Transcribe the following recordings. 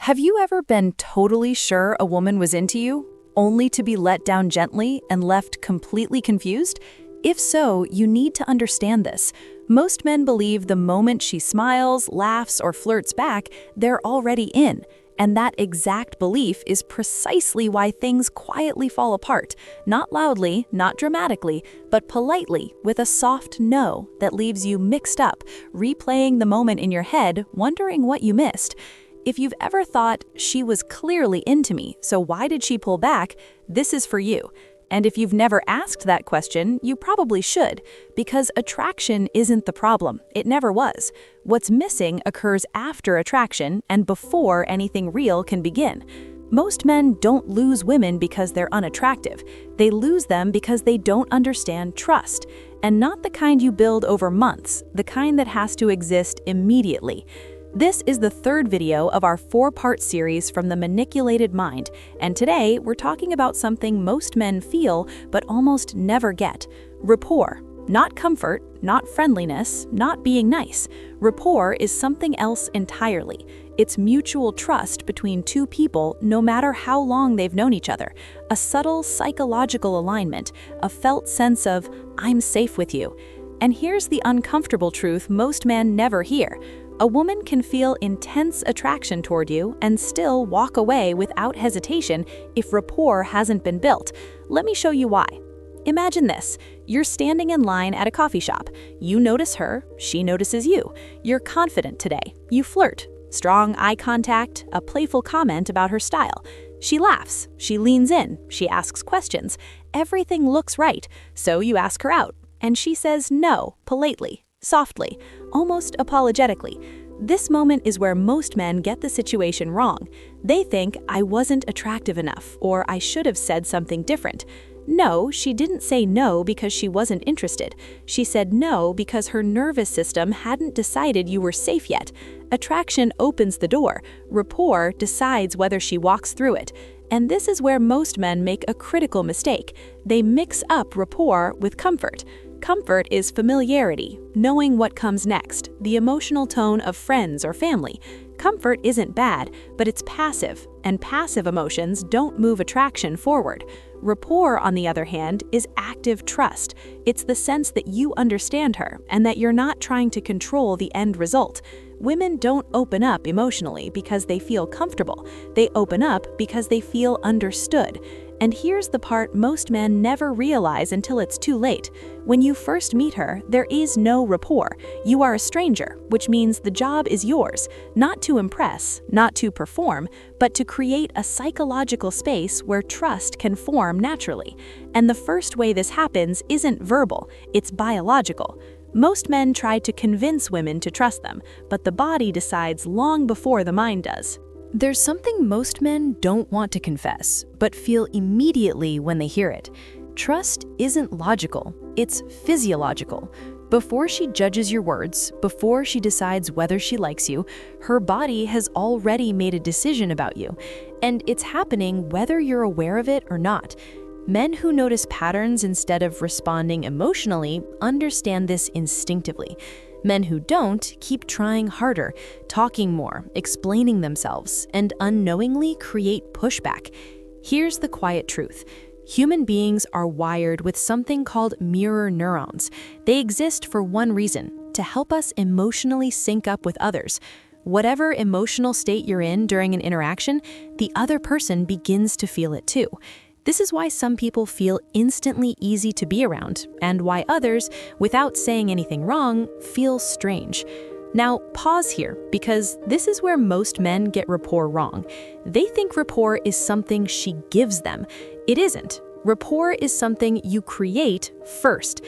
Have you ever been totally sure a woman was into you, only to be let down gently and left completely confused? If so, you need to understand this. Most men believe the moment she smiles, laughs, or flirts back, they're already in. And that exact belief is precisely why things quietly fall apart. Not loudly, not dramatically, but politely, with a soft no that leaves you mixed up, replaying the moment in your head, wondering what you missed. If you've ever thought, she was clearly into me, so why did she pull back? This is for you. And if you've never asked that question, you probably should, because attraction isn't the problem. It never was. What's missing occurs after attraction and before anything real can begin. Most men don't lose women because they're unattractive. They lose them because they don't understand trust. And not the kind you build over months, the kind that has to exist immediately. This is the third video of our 4-part series from the Manipulated Mind, and today we're talking about something most men feel but almost never get: rapport. Not comfort, not friendliness, not being nice. Rapport is something else entirely. It's mutual trust between two people no matter how long they've known each other. A subtle psychological alignment, a felt sense of, I'm safe with you. And here's the uncomfortable truth most men never hear. A woman can feel intense attraction toward you and still walk away without hesitation if rapport hasn't been built. Let me show you why. Imagine this. You're standing in line at a coffee shop. You notice her, she notices you. You're confident today. You flirt. Strong eye contact, a playful comment about her style. She laughs, she leans in, she asks questions. Everything looks right, so you ask her out. And she says no, politely. Softly, almost apologetically. This moment is where most men get the situation wrong. They think, I wasn't attractive enough, or I should have said something different. No, she didn't say no because she wasn't interested. She said no because her nervous system hadn't decided you were safe yet. Attraction opens the door. Rapport decides whether she walks through it. And this is where most men make a critical mistake. They mix up rapport with comfort. Comfort is familiarity, knowing what comes next, the emotional tone of friends or family. Comfort isn't bad, but it's passive, and passive emotions don't move attraction forward. Rapport, on the other hand, is active trust. It's the sense that you understand her and that you're not trying to control the end result. Women don't open up emotionally because they feel comfortable. They open up because they feel understood. And here's the part most men never realize until it's too late. When you first meet her, there is no rapport. You are a stranger, which means the job is yours, not to impress, not to perform, but to create a psychological space where trust can form naturally. And the first way this happens isn't verbal, it's biological. Most men try to convince women to trust them, but the body decides long before the mind does. There's something most men don't want to confess, but feel immediately when they hear it. Trust isn't logical, it's physiological. Before she judges your words, before she decides whether she likes you, her body has already made a decision about you. And it's happening whether you're aware of it or not. Men who notice patterns instead of responding emotionally understand this instinctively. Men who don't keep trying harder, talking more, explaining themselves, and unknowingly create pushback. Here's the quiet truth. Human beings are wired with something called mirror neurons. They exist for one reason: to help us emotionally sync up with others. Whatever emotional state you're in during an interaction, the other person begins to feel it too. This is why some people feel instantly easy to be around, and why others, without saying anything wrong, feel strange. Now, pause here, because this is where most men get rapport wrong. They think rapport is something she gives them. It isn't. Rapport is something you create first.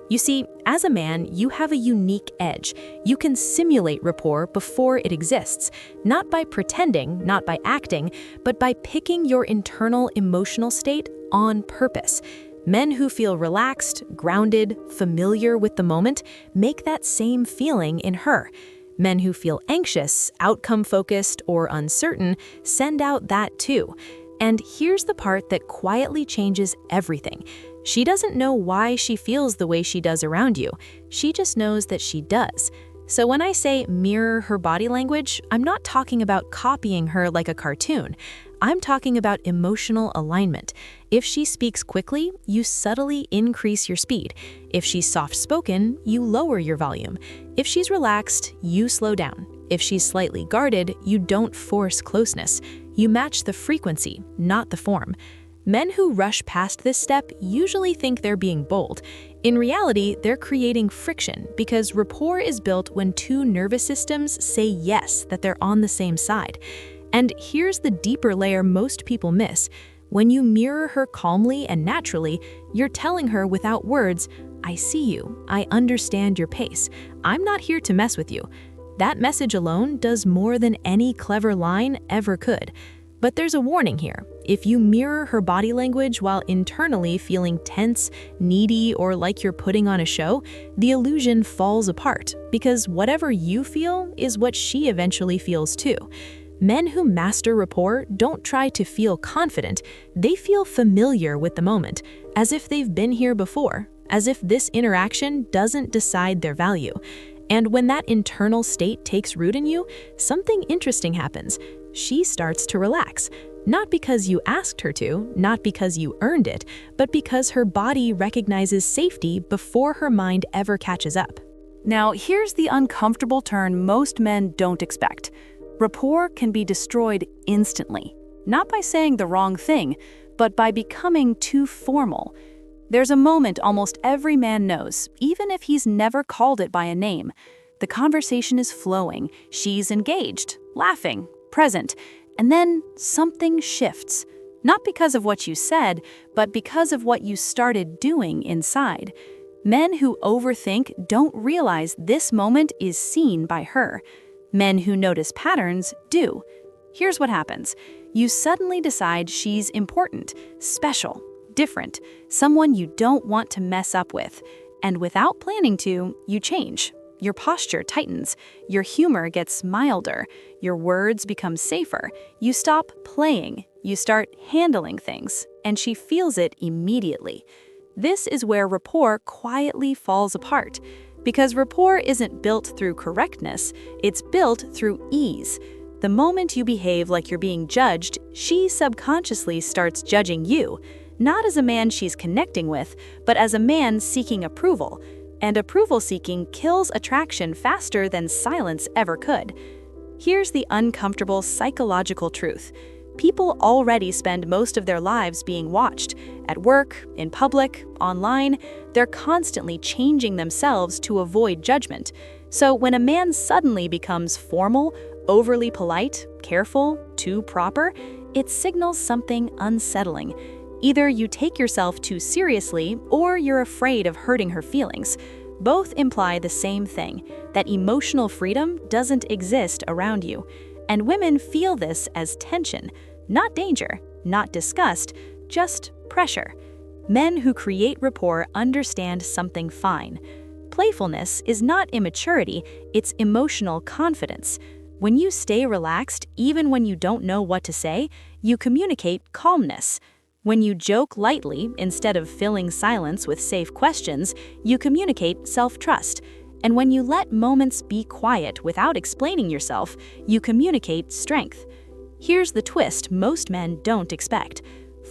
You see, as a man, you have a unique edge. You can simulate rapport before it exists, not by pretending, not by acting, but by picking your internal emotional state on purpose. Men who feel relaxed, grounded, familiar with the moment make that same feeling in her. Men who feel anxious, outcome-focused, or uncertain send out that too. And here's the part that quietly changes everything. She doesn't know why she feels the way she does around you. She just knows that she does. So when I say mirror her body language, I'm not talking about copying her like a cartoon. I'm talking about emotional alignment. If she speaks quickly, you subtly increase your speed. If she's soft-spoken, you lower your volume. If she's relaxed, you slow down. If she's slightly guarded, you don't force closeness. You match the frequency, not the form. Men who rush past this step usually think they're being bold. In reality, they're creating friction because rapport is built when two nervous systems say yes, that they're on the same side. And here's the deeper layer most people miss. When you mirror her calmly and naturally, you're telling her without words, "I see you, I understand your pace, I'm not here to mess with you." That message alone does more than any clever line ever could. But there's a warning here. If you mirror her body language while internally feeling tense, needy, or like you're putting on a show, the illusion falls apart because whatever you feel is what she eventually feels too. Men who master rapport don't try to feel confident, they feel familiar with the moment, as if they've been here before, as if this interaction doesn't decide their value. And when that internal state takes root in you, something interesting happens. She starts to relax, not because you asked her to, not because you earned it, but because her body recognizes safety before her mind ever catches up. Now, here's the uncomfortable turn most men don't expect. Rapport can be destroyed instantly, not by saying the wrong thing, but by becoming too formal. There's a moment almost every man knows, even if he's never called it by a name. The conversation is flowing, she's engaged, laughing, present, and then something shifts. Not because of what you said, but because of what you started doing inside. Men who overthink don't realize this moment is seen by her. Men who notice patterns do. Here's what happens. You suddenly decide she's important, special, different, someone you don't want to mess up with. And without planning to, you change. Your posture tightens, your humor gets milder, your words become safer, you stop playing, you start handling things, and she feels it immediately. This is where rapport quietly falls apart, because rapport isn't built through correctness, it's built through ease. The moment you behave like you're being judged, she subconsciously starts judging you, not as a man she's connecting with, but as a man seeking approval. And approval-seeking kills attraction faster than silence ever could. Here's the uncomfortable psychological truth. People already spend most of their lives being watched. At work, in public, online, they're constantly changing themselves to avoid judgment. So when a man suddenly becomes formal, overly polite, careful, too proper, it signals something unsettling. Either you take yourself too seriously or you're afraid of hurting her feelings. Both imply the same thing, that emotional freedom doesn't exist around you. And women feel this as tension, not danger, not disgust, just pressure. Men who create rapport understand something fine. Playfulness is not immaturity, it's emotional confidence. When you stay relaxed, even when you don't know what to say, you communicate calmness. When you joke lightly instead of filling silence with safe questions, you communicate self-trust. And when you let moments be quiet without explaining yourself, you communicate strength. Here's the twist most men don't expect.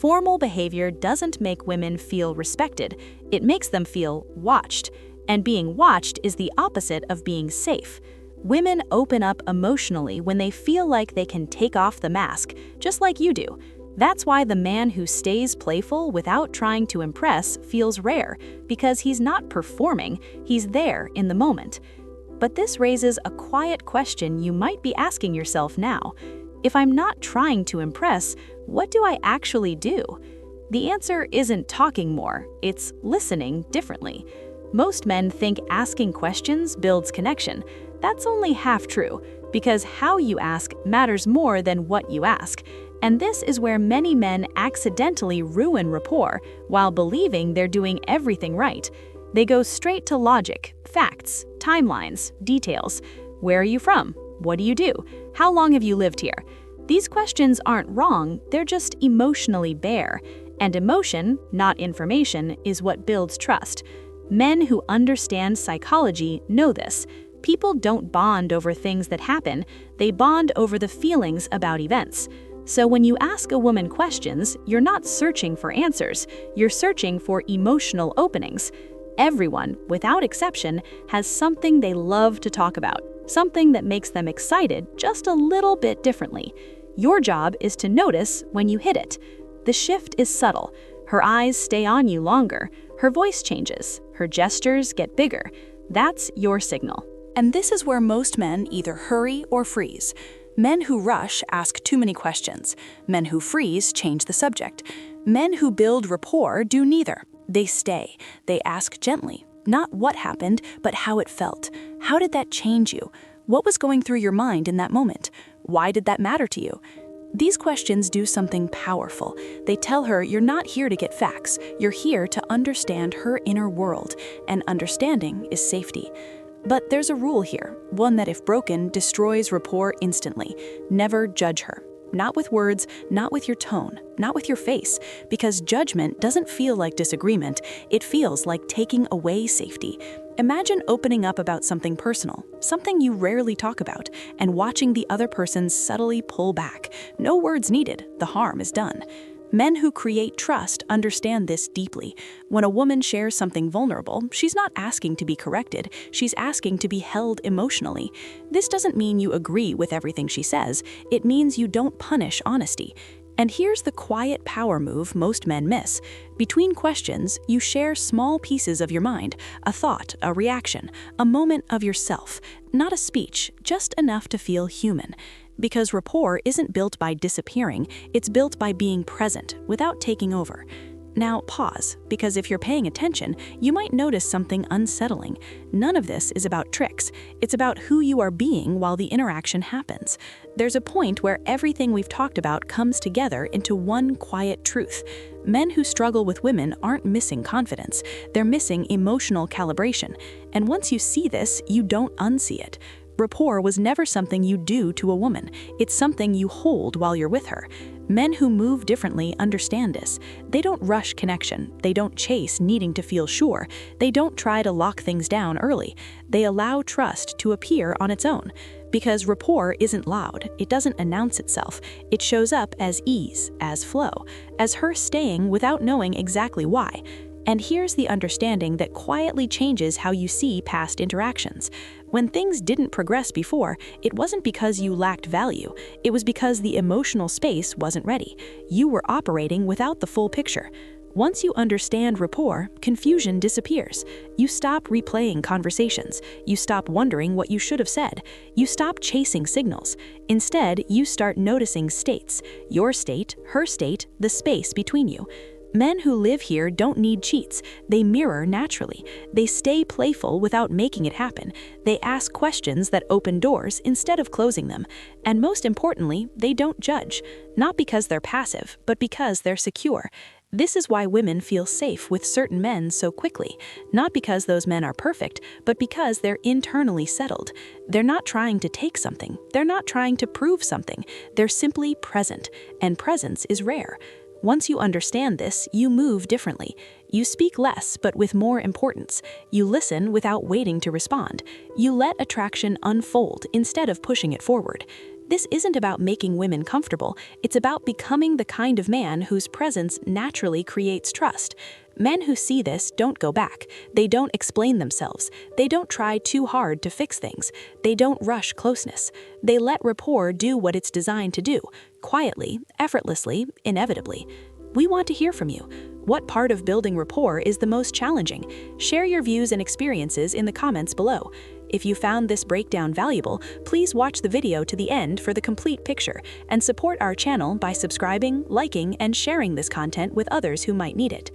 Formal behavior doesn't make women feel respected, it makes them feel watched. And being watched is the opposite of being safe. Women open up emotionally when they feel like they can take off the mask, just like you do. That's why the man who stays playful without trying to impress feels rare, because he's not performing, he's there in the moment. But this raises a quiet question you might be asking yourself now. If I'm not trying to impress, what do I actually do? The answer isn't talking more, it's listening differently. Most men think asking questions builds connection. That's only half true, because how you ask matters more than what you ask. And this is where many men accidentally ruin rapport while believing they're doing everything right. They go straight to logic, facts, timelines, details. Where are you from? What do you do? How long have you lived here? These questions aren't wrong, they're just emotionally bare. And emotion, not information, is what builds trust. Men who understand psychology know this. People don't bond over things that happen, they bond over the feelings about events. So when you ask a woman questions, you're not searching for answers, you're searching for emotional openings. Everyone, without exception, has something they love to talk about, something that makes them excited just a little bit differently. Your job is to notice when you hit it. The shift is subtle. Her eyes stay on you longer, her voice changes, her gestures get bigger. That's your signal. And this is where most men either hurry or freeze. Men who rush ask too many questions. Men who freeze change the subject. Men who build rapport do neither. They stay. They ask gently, not what happened, but how it felt. How did that change you? What was going through your mind in that moment? Why did that matter to you? These questions do something powerful. They tell her you're not here to get facts. You're here to understand her inner world, and understanding is safety. But there's a rule here, one that if broken, destroys rapport instantly. Never judge her. Not with words, not with your tone, not with your face, because judgment doesn't feel like disagreement, it feels like taking away safety. Imagine opening up about something personal, something you rarely talk about, and watching the other person subtly pull back. No words needed, the harm is done. Men who create trust understand this deeply. When a woman shares something vulnerable, she's not asking to be corrected, she's asking to be held emotionally. This doesn't mean you agree with everything she says, it means you don't punish honesty. And here's the quiet power move most men miss. Between questions, you share small pieces of your mind, a thought, a reaction, a moment of yourself. Not a speech, just enough to feel human. Because rapport isn't built by disappearing, it's built by being present, without taking over. Now pause, because if you're paying attention, you might notice something unsettling. None of this is about tricks. It's about who you are being while the interaction happens. There's a point where everything we've talked about comes together into one quiet truth. Men who struggle with women aren't missing confidence. They're missing emotional calibration. And once you see this, you don't unsee it. Rapport was never something you do to a woman. It's something you hold while you're with her. Men who move differently understand this. They don't rush connection. They don't chase needing to feel sure. They don't try to lock things down early. They allow trust to appear on its own. Because rapport isn't loud. It doesn't announce itself. It shows up as ease, as flow, as her staying without knowing exactly why. And here's the understanding that quietly changes how you see past interactions. When things didn't progress before, it wasn't because you lacked value. It was because the emotional space wasn't ready. You were operating without the full picture. Once you understand rapport, confusion disappears. You stop replaying conversations. You stop wondering what you should have said. You stop chasing signals. Instead, you start noticing states. Your state, her state, the space between you. Men who live here don't need cheats. They mirror naturally. They stay playful without making it happen. They ask questions that open doors instead of closing them. And most importantly, they don't judge. Not because they're passive, but because they're secure. This is why women feel safe with certain men so quickly. Not because those men are perfect, but because they're internally settled. They're not trying to take something. They're not trying to prove something. They're simply present. And presence is rare. Once you understand this, you move differently. You speak less, but with more importance. You listen without waiting to respond. You let attraction unfold instead of pushing it forward. This isn't about making women comfortable. It's about becoming the kind of man whose presence naturally creates trust. Men who see this don't go back. They don't explain themselves. They don't try too hard to fix things. They don't rush closeness. They let rapport do what it's designed to do, quietly, effortlessly, inevitably. We want to hear from you. What part of building rapport is the most challenging? Share your views and experiences in the comments below. If you found this breakdown valuable, please watch the video to the end for the complete picture and support our channel by subscribing, liking, and sharing this content with others who might need it.